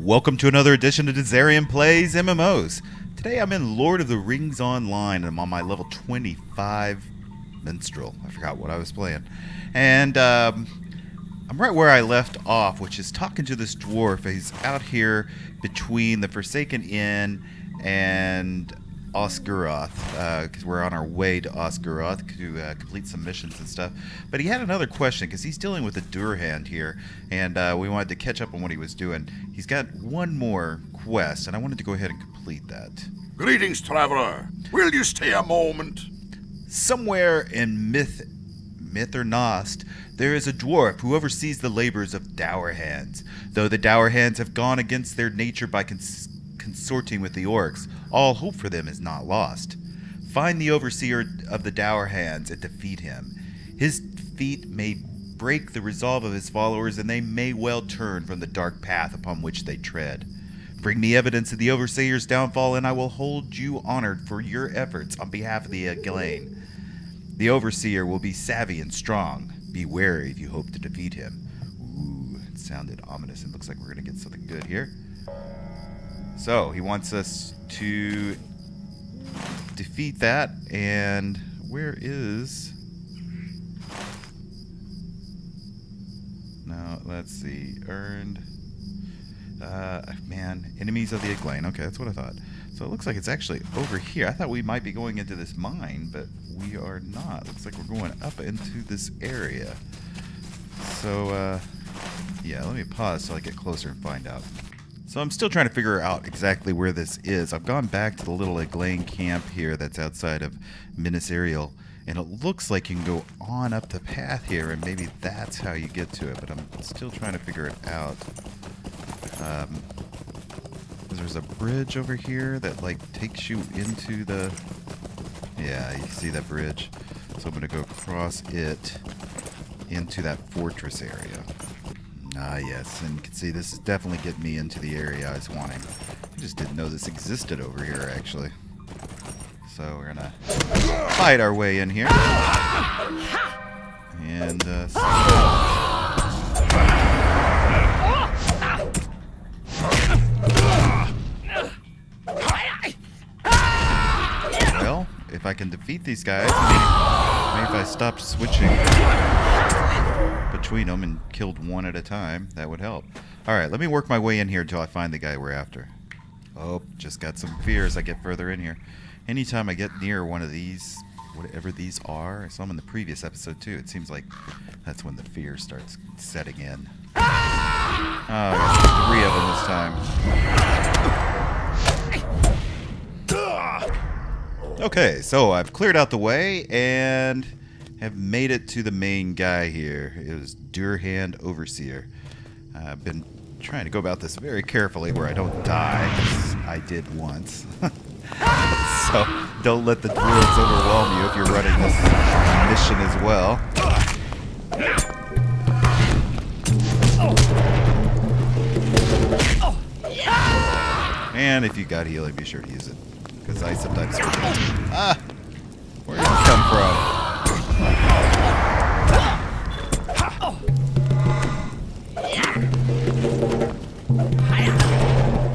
Welcome to another edition of Dizzarian Plays MMOs. Today I'm in Lord of the Rings Online and I'm on my level 25 Minstrel. I forgot what I was playing. And I'm right where I left off, which is talking to this dwarf. He's out here between the Forsaken Inn and Ost Guroth, because we're on our way to Ost Guroth to complete some missions and stuff. But he had another question, because he's dealing with a Durhand here, and we wanted to catch up on what he was doing. He's got one more quest, and I wanted to go ahead and complete that. Greetings, traveler. Will you stay a moment? Somewhere in Myth or Nost, there is a dwarf who oversees the labors of dour hands. Though the dour hands have gone against their nature by consorting with the orcs, all hope for them is not lost. Find the overseer of the dour hands and defeat him. His defeat may break the resolve of his followers, and they may well turn from the dark path upon which they tread. Bring me evidence of the overseer's downfall, and I will hold you honored for your efforts on behalf of the Eglain. The overseer will be savvy and strong. Be wary if you hope to defeat him. Ooh, it sounded ominous. It looks like we're going to get something good here. So, he wants us to defeat that, and where is... No, let's see. Earned... man, enemies of the Eglain. Okay, that's what I thought. So it looks like it's actually over here. I thought we might be going into this mine, but we are not. Looks like we're going up into this area. So, yeah, let me pause so I get closer and find out. So I'm still trying to figure out exactly where this is. I've gone back to the little Eglain camp here that's outside of Minstrel, and it looks like you can go on up the path here, and maybe that's how you get to it, but I'm still trying to figure it out. There's a bridge over here that, like, takes you into the... Yeah, you see that bridge? So I'm going to go across it into that fortress area. Ah, yes, and you can see this is definitely getting me into the area I was wanting. I just didn't know this existed over here, actually. So we're gonna fight our way in here. And, well, if I can defeat these guys, maybe if I stopped switching between them and killed one at a time, that would help. Alright, let me work my way in here until I find the guy we're after. Oh, just got some fear as I get further in here. Anytime I get near one of these, whatever these are, I saw them in the previous episode too, it seems like that's when the fear starts setting in. Oh, I got 3 of them this time. Okay, so I've cleared out the way and have made it to the main guy here. It was Durhand Overseer. I've been trying to go about this very carefully where I don't die. I did once. So don't let the dwarves overwhelm you if you're running this mission as well. And if you got healing, be sure to use it. Because I sometimes forget. Ah! Where did it come from?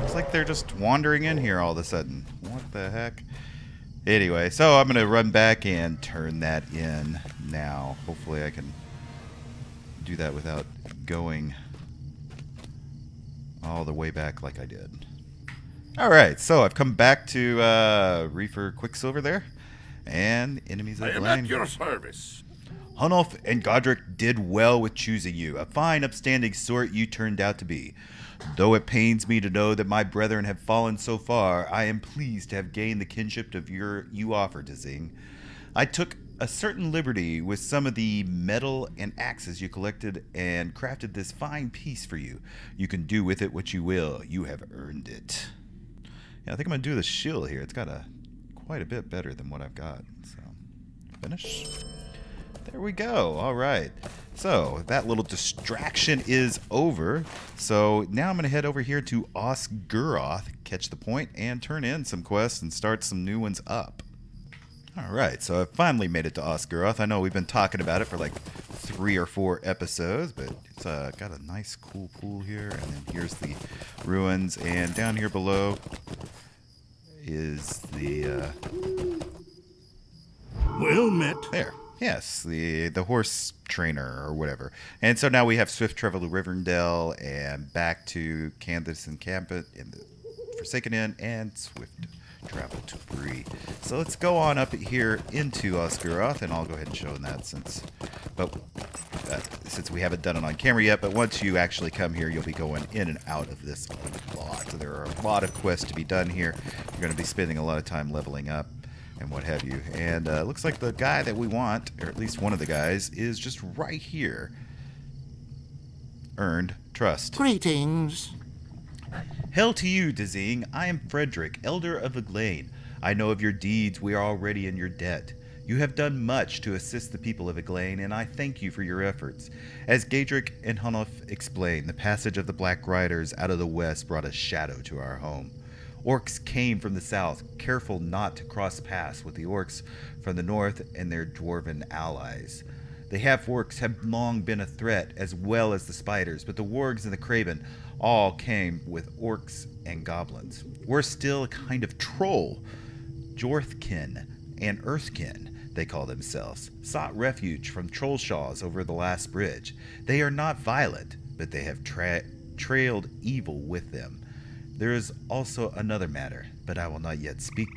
Looks like they're just wandering in here all of a sudden. What the heck? Anyway, so I'm going to run back and turn that in now. Hopefully I can do that without going all the way back like I did. Alright, so I've come back to Reefer Quicksilver there. And enemies of the lane. I am at your service. Hunulf and Godric did well with choosing you. A fine, upstanding sort you turned out to be. Though it pains me to know that my brethren have fallen so far, I am pleased to have gained the kinship of you offer, Dizzing. I took a certain liberty with some of the metal and axes you collected and crafted this fine piece for you. You can do with it what you will. You have earned it. Yeah, I think I'm going to do the shield here. It's got quite a bit better than what I've got. So, finish. There we go. All right. So, that little distraction is over. So, now I'm going to head over here to Ost Guroth, catch the point, and turn in some quests and start some new ones up. All right. So, I finally made it to Ost Guroth. I know we've been talking about it for like 3 or 4 episodes, but it's got a nice cool pool here, and then here's the ruins, and down here below is the Well met. there. Yes, the horse trainer or whatever. And so now we have swift travel to Rivendell and back to Candace encampment in the Forsaken Inn, and swift travel to Bree. So let's go on up here into Ost Guroth, and I'll go ahead and show them that since we haven't done it on camera yet. But once you actually come here, you'll be going in and out of this a lot. So there are a lot of quests to be done here. You're going to be spending a lot of time leveling up and what have you. And looks like the guy that we want, or at least one of the guys, is just right here. Earned trust. Greetings. Hail to you, Dizzarian. I am Frederick, Elder of Eglain. I know of your deeds. We are already in your debt. You have done much to assist the people of Eglain, and I thank you for your efforts. As Gadrick and Hunoff explained, the passage of the Black Riders out of the west brought a shadow to our home. Orcs came from the south, careful not to cross paths with the orcs from the north and their dwarven allies. The half-orcs have long been a threat, as well as the spiders, but the wargs and the craven all came with orcs and goblins. We're still a kind of troll. Jorthkin and Earthkin, they call themselves, sought refuge from trollshaws over the last bridge. They are not violent, but they have trailed evil with them. There is also another matter, but I will not yet speak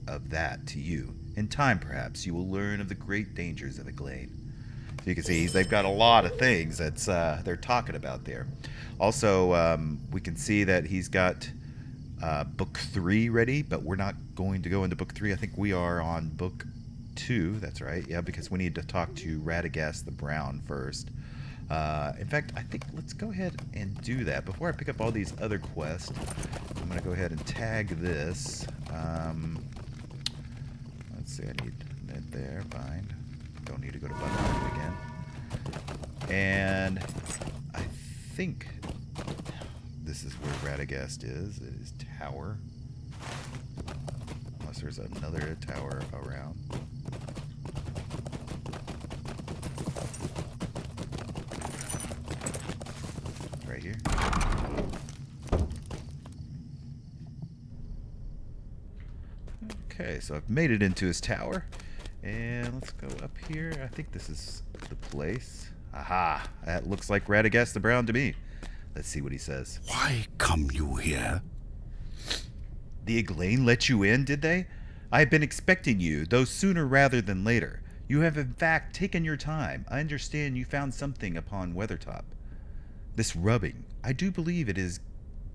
of that to you. In time, perhaps, you will learn of the great dangers of Eglain. So you can see they've got a lot of things that's they're talking about there. Also, we can see that he's got book 3 ready, but we're not going to go into book 3. I think we are on book 2. That's right. Yeah, because we need to talk to Radagast the Brown first. In fact, I think let's go ahead and do that. Before I pick up all these other quests, I'm going to go ahead and tag this. Let's see, I need that there. Bind. Don't need to go to button again. And I think this is where Radagast is. It is tower. Unless there's another tower around. Right here. Okay, so I've made it into his tower. And let's go up here. I think this is the place. Aha! That looks like Radagast the Brown to me. Let's see what he says. Why come you here? The Eglain let you in, did they? I have been expecting you, though sooner rather than later. You have in fact taken your time. I understand you found something upon Weathertop. This rubbing, I do believe it is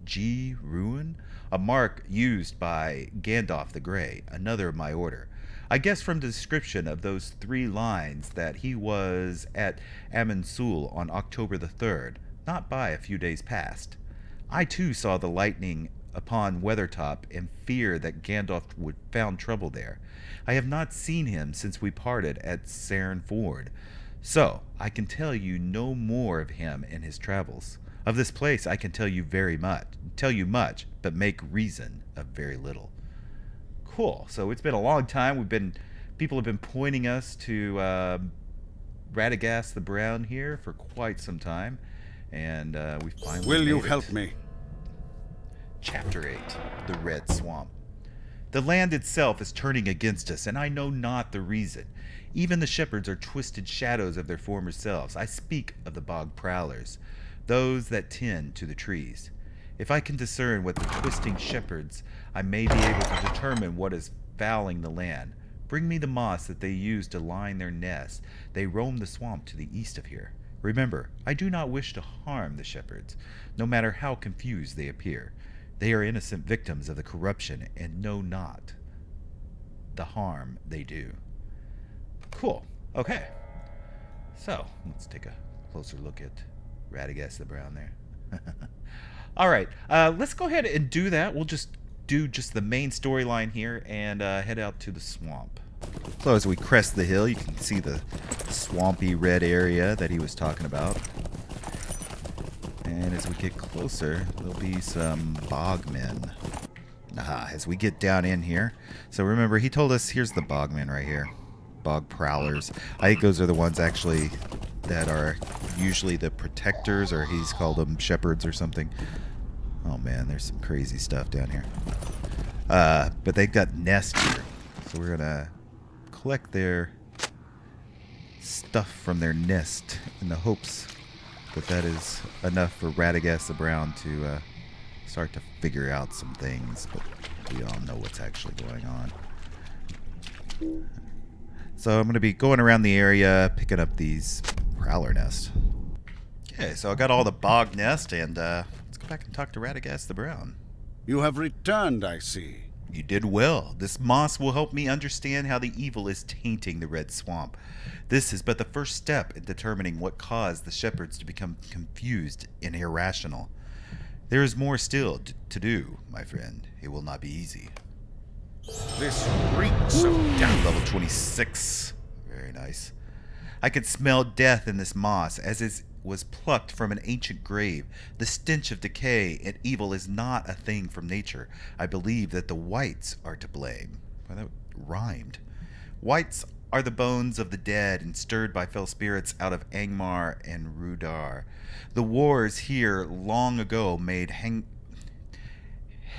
G. Ruin, a mark used by Gandalf the Grey, another of my order. I guess from the description of those 3 lines that he was at Amansul on October the 3rd, not by a few days past. I too saw the lightning upon Weathertop and fear that Gandalf would found trouble there. I have not seen him since we parted at Saren Ford, so I can tell you no more of him and his travels. Of this place I can tell you much, but make reason of very little. Cool. So it's been a long time. People have been pointing us to Radagast the Brown here for quite some time, and we finally. Will you made it. help me? Chapter 8: The Red Swamp. The land itself is turning against us, and I know not the reason. Even the shepherds are twisted shadows of their former selves. I speak of the bog prowlers, those that tend to the trees. If I can discern what the twisting shepherds, I may be able to determine what is fouling the land. Bring me the moss that they use to line their nests. They roam the swamp to the east of here. Remember, I do not wish to harm the shepherds, no matter how confused they appear. They are innocent victims of the corruption and know not the harm they do. Cool. Okay. So, let's take a closer look at Radagast the Brown there. All right, let's go ahead and do that. We'll just do the main storyline here and head out to the swamp. So as we crest the hill, you can see the swampy red area that he was talking about. And as we get closer, there'll be some bogmen. As we get down in here. So remember, he told us, here's the bogmen right here. bog prowlers. I think those are the ones actually that are usually the protectors, or he's called them shepherds or something. Oh man, there's some crazy stuff down here. But they've got nests here, so we're gonna collect their stuff from their nest in the hopes that that is enough for Radagast the Brown to start to figure out some things, but we all know what's actually going on. So I'm going to be going around the area picking up these prowler nests. Okay, so I got all the bog nest, and let's go back and talk to Radagast the Brown. You have returned, I see. You did well. This moss will help me understand how the evil is tainting the Red Swamp. This is but the first step in determining what caused the shepherds to become confused and irrational. There is more still to do, my friend. It will not be easy. This reeks of death. Level 26. Very nice. I could smell death in this moss as it was plucked from an ancient grave. The stench of decay and evil is not a thing from nature. I believe that the whites are to blame. Well, that rhymed. Whites are the bones of the dead and stirred by fell spirits out of Angmar and Rudar. The wars here long ago made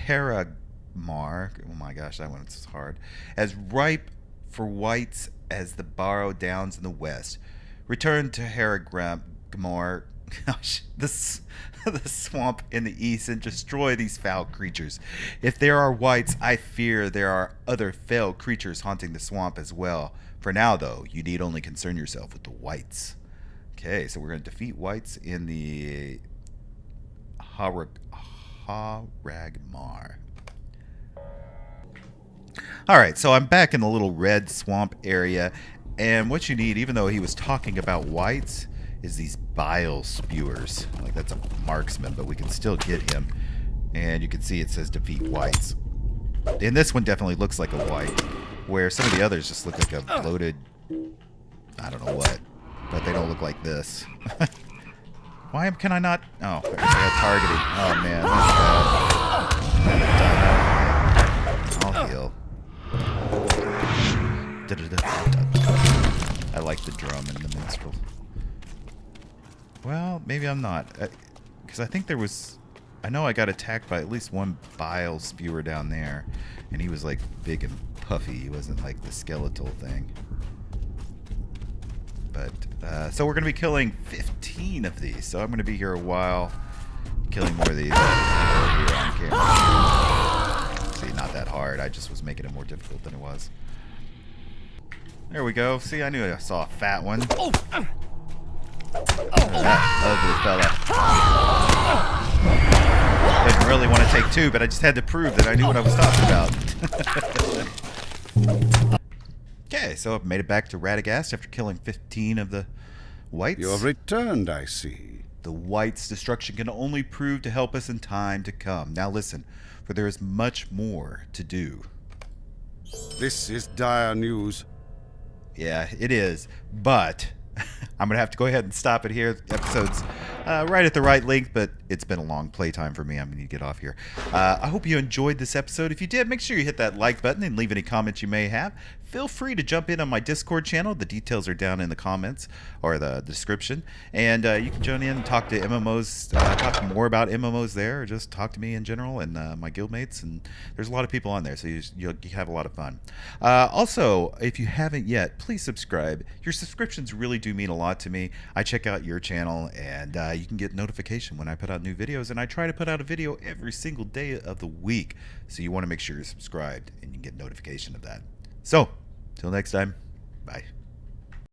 Haragmar, oh my gosh, that one's hard, as ripe for whites as the Barrow Downs in the west. Return to Haragmar, gosh, the swamp in the east, and destroy these foul creatures. If there are whites, I fear there are other fell creatures haunting the swamp as well. For now, though, you need only concern yourself with the whites. Okay, so we're going to defeat whites in the Haragmar. Alright, so I'm back in the little red swamp area, and what you need, even though he was talking about whites, is these bile spewers. Like, that's a marksman, but we can still get him. And you can see it says defeat whites. And this one definitely looks like a white, where some of the others just look like a bloated, I don't know what, but they don't look like this. Why can I not? Oh, I got targeting. Oh man, that's bad. I'll heal. I like the drum and the minstrel. Well, maybe I'm not, because I think there was, I know I got attacked by at least one bile spewer down there, and he was like big and puffy. He wasn't like the skeletal thing. But so we're gonna be killing 15 of these, so I'm gonna be here a while killing more of these. Here on camera. See, not that hard. I just was making it more difficult than it was. There we go. See, I knew I saw a fat one. That ugly fella. Didn't really want to take two, but I just had to prove that I knew what I was talking about. Okay, so I've made it back to Radagast after killing 15 of the whites. You have returned, I see. The whites' destruction can only prove to help us in time to come. Now listen, for there is much more to do. This is dire news. Yeah, it is, but I'm going to have to go ahead and stop it here. The episode's right at the right length, but it's been a long playtime for me. I'm going to get off here. I hope you enjoyed this episode. If you did, make sure you hit that like button and leave any comments you may have. Feel free to jump in on my Discord channel. The details are down in the comments or the description. And you can join in and talk to MMOs, talk more about MMOs there, or just talk to me in general and my guildmates. And there's a lot of people on there, so you have a lot of fun. Also, if you haven't yet, please subscribe. Your subscriptions really do mean a lot to me. I check out your channel, and you can get notification when I put out new videos. And I try to put out a video every single day of the week. So you want to make sure you're subscribed and you can get notification of that. So, till next time, bye.